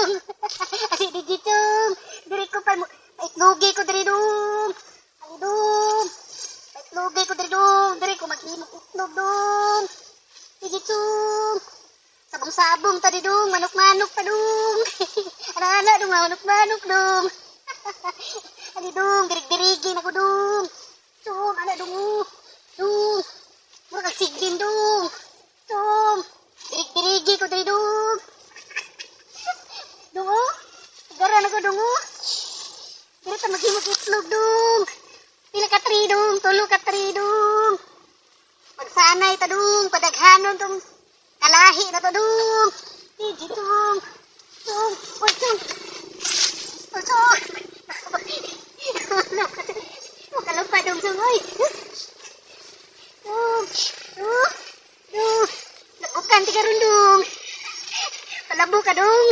dong. Asi digitung. Diri ko pa mo. Itlogi ko diri dong. Ay dong. Itlogi ko diri dong. Diri ko maghimok itlog dong. Digitung. Sabong-sabong tadi dong. Manok-manok pa dong. Anak-anak dong. Manok-manok dong. Ay dong. Dirig-dirigin ako dong. Dong. Anak dong. Dong. Mura kag siglin dong. Dong. Dirig-dirigi ko diri dong. Dong oh. Garan ako dong oh. Diri ta maghimok itlog dong. Pila ka 3 dong. 3 ka 3 dong. Pagsanay ta dong. Padaghanon tong kalahi na to dong. Digi dong. Dong. Uy dong. Uy dong. Makalupa dong dong oy. Dong. Dong. Dong. Lakukan 3 rundong. Palabo ka dong.